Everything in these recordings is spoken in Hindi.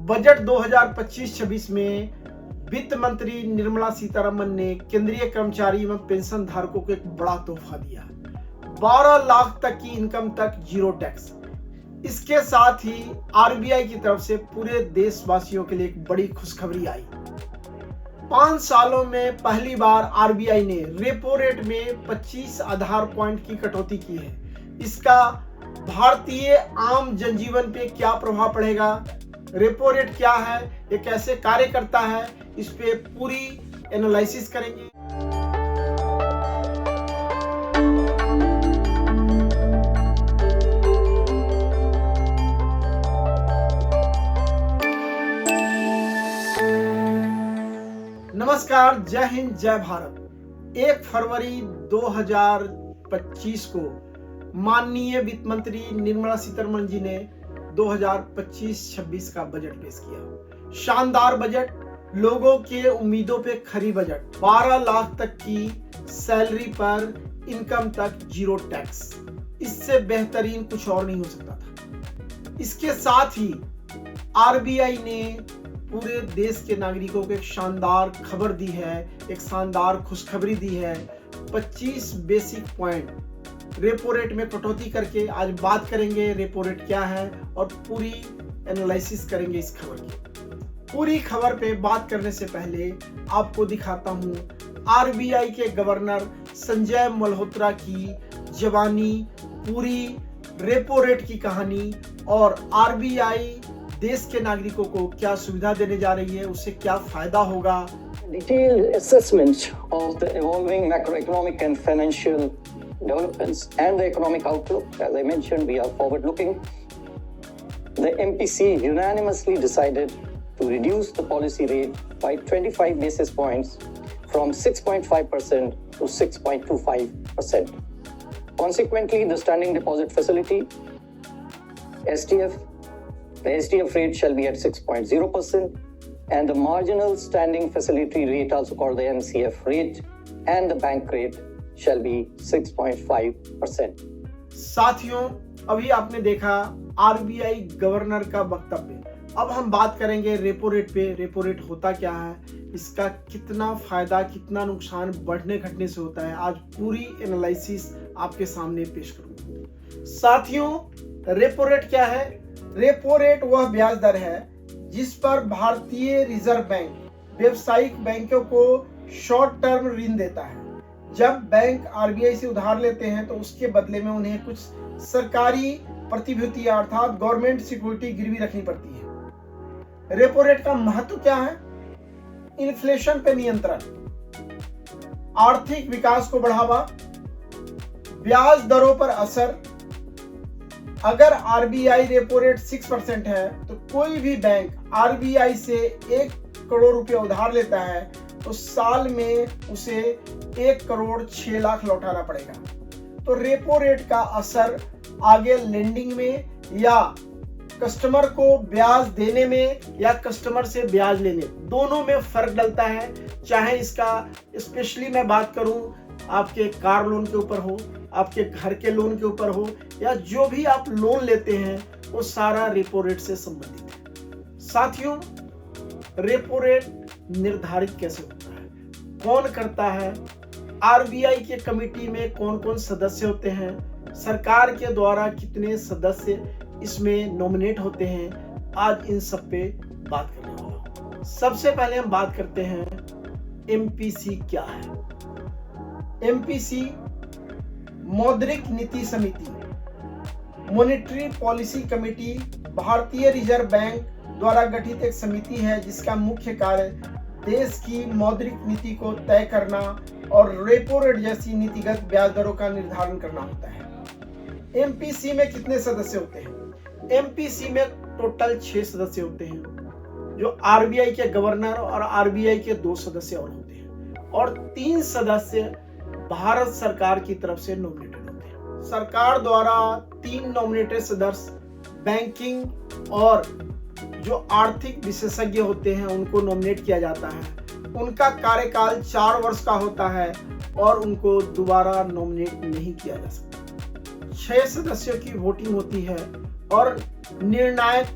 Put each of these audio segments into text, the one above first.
बजट 2025-26 में वित्त मंत्री निर्मला सीतारमण ने केंद्रीय कर्मचारी एवं पेंशन धारकों को एक बड़ा तोहफा दिया। 12 लाख तक की इनकम तक जीरो टैक्स। इसके साथ ही आरबीआई की तरफ से पूरे देशवासियों के लिए एक बड़ी खुशखबरी आई। 5 सालों में पहली बार आरबीआई ने रेपो रेट में 25 आधार पॉइंट की कटौती की है। इसका भारतीय आम जनजीवन पे क्या प्रभाव पड़ेगा, रेपो रेट क्या है, ये कैसे कार्य करता है, इस पे पूरी एनालिसिस करेंगे। नमस्कार, जय हिंद, जय भारत। 1 फरवरी 2025 को माननीय वित्त मंत्री निर्मला सीतारमण जी ने 2025-26 का बजट पेश किया। शानदार बजट, लोगों के उम्मीदों पे खरी बजट। 12 लाख तक की सैलरी पर इनकम तक जीरो टैक्स। इससे बेहतरीन कुछ और नहीं हो सकता था। इसके साथ ही आरबीआई ने पूरे देश के नागरिकों को एक शानदार खबर दी है, एक शानदार खुशखबरी दी है। 25 बेसिक पॉइंट रेपो रेट में कटौती करके आज बात करेंगे रेपो रेट क्या है और पूरी एनालिसिस करेंगे इस खबर की। पूरी खबर पे बात करने से पहले आपको दिखाता हूं आरबीआई के गवर्नर संजय मल्होत्रा की जवानी, पूरी रेपो रेट की कहानी और आरबीआई देश के नागरिकों को क्या सुविधा देने जा रही है, उससे क्या फायदा होगा। Detailed assessment of the evolving macroeconomic and financial developments and the economic outlook. As I mentioned, we are forward-looking. The MPC unanimously decided to reduce the policy rate by 25 basis points from 6.5% to 6.25%. Consequently, the standing deposit facility, SDF, the SDF rate shall be at 6.0%, and the marginal standing facility rate, also called the MCF rate, and the bank rate shall be 6.5%. साथियों, अभी आपने देखा आरबीआई गवर्नर का वक्तव्य। अब हम बात करेंगे रेपो रेट पे। रेपो रेट होता क्या है, इसका कितना फायदा, कितना नुकसान बढ़ने घटने से होता है, आज पूरी एनालिसिस आपके सामने पेश करूंगा। साथियों, रेपो रेट क्या है? रेपो रेट वह ब्याज दर है जिस पर भारतीय रिजर्व बैंक व्यावसायिक बैंकों को शॉर्ट टर्म ऋण देता है। जब बैंक आरबीआई से उधार लेते हैं तो उसके बदले में उन्हें कुछ सरकारी प्रतिभूतियां अर्थात गवर्नमेंट सिक्योरिटी गिरवी रखनी पड़ती है। रेपो रेट का महत्व क्या है? इन्फ्लेशन पे नियंत्रण, आर्थिक विकास को बढ़ावा, ब्याज दरों पर असर। अगर आरबीआई रेपो रेट 6% है तो कोई भी बैंक आरबीआई से 1 करोड़ रुपया उधार लेता है तो साल में उसे 1 करोड़ 6 लाख लौटाना पड़ेगा। तो रेपो रेट का असर आगे लेंडिंग में या कस्टमर को ब्याज देने में या कस्टमर से ब्याज लेने, दोनों में फर्क डलता है। चाहे इसका स्पेशली मैं बात करूं आपके कार लोन के ऊपर हो, आपके घर के लोन के ऊपर हो, या जो भी आप लोन लेते हैं वो सारा रेपो रेट से संबंधित है। साथियों, रेपो रेट निर्धारित कैसे होता है, कौन करता है, आरबीआई के कमेटी में कौन कौन सदस्य होते हैं, सरकार के द्वारा कितने सदस्य इसमें नॉमिनेट होते हैं, आज इन सब पे बात करने वाला हूं। सबसे पहले हम बात करते हैं एमपीसी क्या है। एमपीसी मौद्रिक नीति समिति, मॉनेटरी पॉलिसी कमेटी, भारतीय रिजर्व बैंक द्वारा गठित एक समिति है जिसका मुख्य कार्य देश की मौद्रिक नीति को तय करना और रेपो रेट जैसी नीतिगत ब्याज दरों का निर्धारण करना होता है। एमपीसी में कितने सदस्य होते हैं? एमपीसी में टोटल 6 सदस्य होते हैं, जो आरबीआई के गवर्नर और आरबीआई के 2 सदस्य और होते हैं, और 3 सदस्य भारत सरकार की तरफ से नॉमिनेटेड होते हैं। सरकार द्वारा 3 नॉमिनेटेड सदस्य बैंकिंग और जो आर्थिक विशेषज्ञ होते हैं उनको नॉमिनेट किया जाता है। उनका कार्यकाल 4 वर्ष का होता है और उनको दोबारा नॉमिनेट नहीं किया जा सकता। 6 सदस्यों की वोटिंग होती है और निर्णायक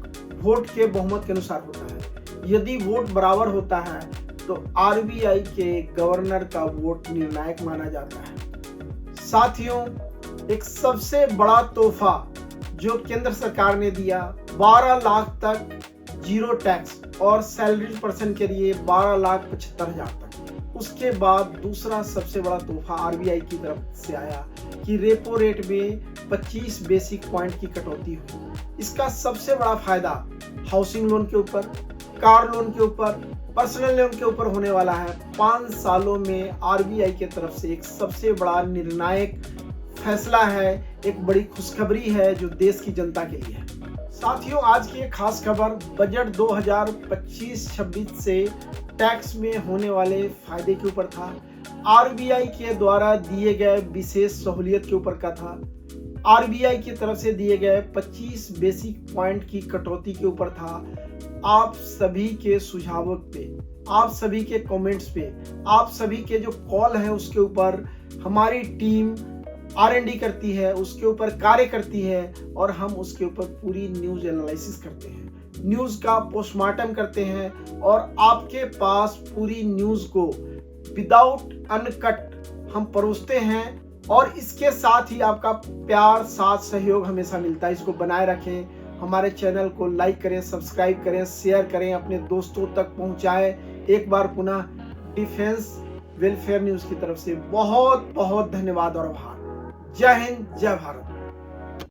वोट के बहुमत के अनुसार होता है। यदि वोट बराबर होता है तो आरबीआई के गवर्नर का वोट निर्णायक माना जाता है। साथियों, एक सबसे बड़ा तोहफा जो केंद्र सरकार ने दिया, 12 लाख तक जीरो टैक्स और सैलरी पर्सन के लिए 12,75,000 तक। उसके बाद दूसरा सबसे बड़ा तोहफा आरबीआई की तरफ से आया कि रेपो रेट में 25 बेसिक पॉइंट की कटौती हुई। इसका सबसे बड़ा फायदा हाउसिंग लोन के ऊपर, कार लोन के ऊपर, पर्सनल लोन के ऊपर होने वाला है। 5 सालों में आरबीआई की तरफ से एक सबसे बड़ा निर्णायक फैसला है, एक बड़ी खुशखबरी है जो देश की जनता के लिए है। साथियों, आज की एक खास खबर बजट 2025-26 से टैक्स में होने वाले फायदे के ऊपर था। आरबीआई के द्वारा दिए गए विशेष सहूलियत के ऊपर का था। आरबीआई की तरफ से दिए गए 25 बेसिक पॉइंट की कटौती के ऊपर था। आप सभी के सुझावों पे, आप सभी के कमेंट्स पे, आप सभी के जो कॉल है उसके ऊपर हमारी टीम R&D करती है, उसके ऊपर कार्य करती है और हम उसके ऊपर पूरी न्यूज एनालिसिस करते हैं, न्यूज का पोस्टमार्टम करते हैं और आपके पास पूरी न्यूज को विदाउट अनकट हम परोसते हैं। और इसके साथ ही आपका प्यार, साथ, सहयोग हमेशा मिलता है। इसको बनाए रखें। हमारे चैनल को लाइक करें, सब्सक्राइब करें, शेयर करें, अपने दोस्तों तक पहुंचाएं। एक बार पुनः डिफेंस वेलफेयर न्यूज की तरफ से बहुत बहुत धन्यवाद और आभार। जय हिंद, जय भारत।